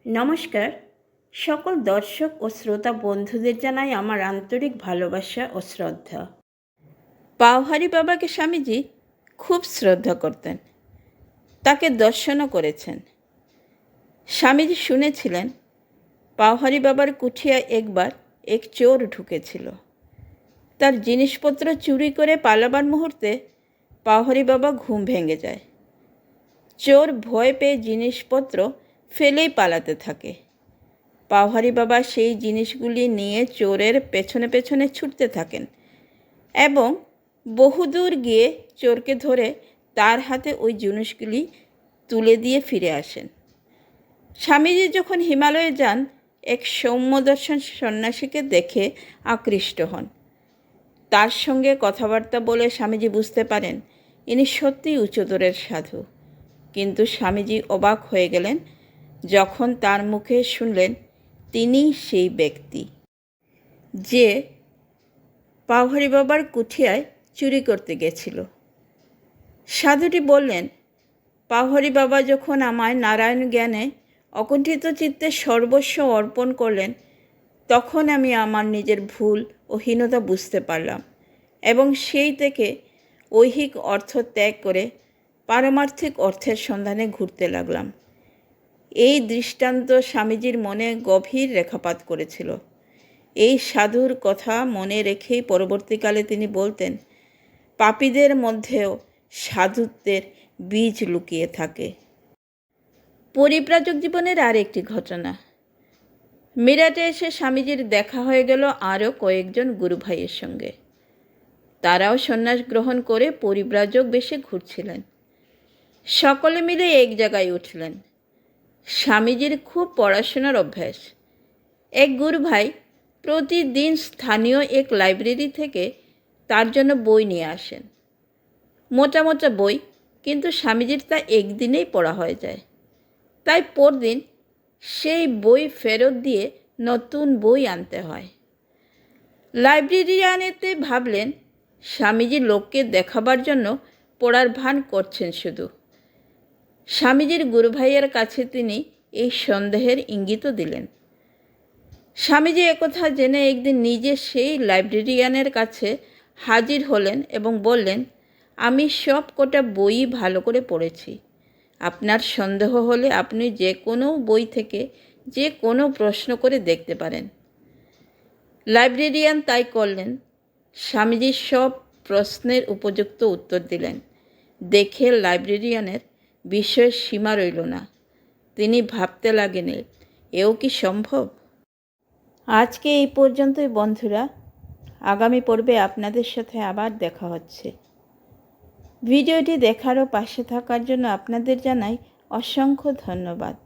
নমস্কার। সকল দর্শক ও শ্রোতা বন্ধুদের জানাই আমার আন্তরিক ভালোবাসা ও শ্রদ্ধা। পাওহারি বাবাকে স্বামীজি খুব শ্রদ্ধা করতেন, তাকে দর্শনও করেছেন। স্বামীজি শুনেছিলেন পাওহারি বাবার কুঠিয়ায় একবার এক চোর ঢুকেছিল। তার জিনিসপত্র চুরি করে পালাবার মুহূর্তে পাওহারি বাবা ঘুম ভেঙে যায়। চোর ভয় পেয়ে জিনিসপত্র ফেলেই পালাতে থাকে। পাওহারি বাবা সেই জিনিসগুলি নিয়ে চোরের পেছনে পেছনে ছুটতে থাকেন এবং বহুদূর গিয়ে চোরকে ধরে তার হাতে ওই জিনিসগুলি তুলে দিয়ে ফিরে আসেন। স্বামীজি যখন হিমালয়ে যান, এক সৌম্যদর্শন সন্ন্যাসীকে দেখে আকৃষ্ট হন। তার সঙ্গে কথাবার্তা বলে স্বামীজি বুঝতে পারেন ইনি সত্যিই উচ্চতরের সাধু। কিন্তু স্বামীজি অবাক হয়ে গেলেন যখন তার মুখে শুনলেন তিনিই সেই ব্যক্তি যে পাওহারি বাবার কুঠিয়ায় চুরি করতে গেছিল। সাধুটি বললেন, পাওহারি বাবা যখন আমায় নারায়ণ জ্ঞানে অকুণ্ঠিত চিত্তে সর্বস্ব অর্পণ করলেন, তখন আমি আমার নিজের ভুল ও হীনতা বুঝতে পারলাম এবং সেই থেকে ঐহিক অর্থ ত্যাগ করে পারমার্থিক অর্থের সন্ধানে ঘুরতে লাগলাম। এই দৃষ্টান্ত স্বামীজির মনে গভীর রেখাপাত করেছিল। এই সাধুর কথা মনে রেখেই পরবর্তীকালে তিনি বলতেন, পাপীদের মধ্যেও সাধুত্বের বীজ লুকিয়ে থাকে। পরিব্রাজক জীবনের আর একটি ঘটনা। মিরাটে এসে স্বামীজির দেখা হয়ে গেল আরও কয়েকজন গুরু ভাইয়ের সঙ্গে। তারাও সন্ন্যাস গ্রহণ করে পরিব্রাজক বেশে ঘুরছিলেন। সকলে মিলে এক জায়গায় উঠলেন। স্বামীজির খুব পড়াশোনার অভ্যাস। এক গুরু ভাই প্রতিদিন স্থানীয় এক লাইব্রেরি থেকে তার জন্য বই নিয়ে আসেন। মোটা মোটা বই, কিন্তু স্বামীজির তা একদিনেই পড়া হয়ে যায়। তাই পরদিন সেই বই ফেরত দিয়ে নতুন বই আনতে হয়। লাইব্রেরিয়ানেতে ভাবলেন স্বামীজি লোককে দেখাবার জন্য পড়ার ভান করছেন শুধু। স্বামীজির গুরু ভাইয়ের কাছে তিনি এই সন্দেহের ইঙ্গিতও দিলেন। স্বামীজি একথা জেনে একদিন নিজে সেই লাইব্রেরিয়ানের কাছে হাজির হলেন এবং বললেন, আমি সব কটা বই ভালো করে পড়েছি। আপনার সন্দেহ হলে আপনি যে কোনো বই থেকে যে কোনো প্রশ্ন করে দেখতে পারেন। লাইব্রেরিয়ান তাই করলেন। স্বামীজি সব প্রশ্নের উপযুক্ত উত্তর দিলেন। দেখে লাইব্রেরিয়ানের বিষয়ের সীমা রইল না। তিনি ভাবতে লাগলেন, এও কি সম্ভব? আজকে এই পর্যন্তই বন্ধুরা। আগামী পর্বে আপনাদের সাথে আবার দেখা হচ্ছে। ভিডিওটি দেখার ও পাশে থাকার জন্য আপনাদের জানাই অসংখ্য ধন্যবাদ।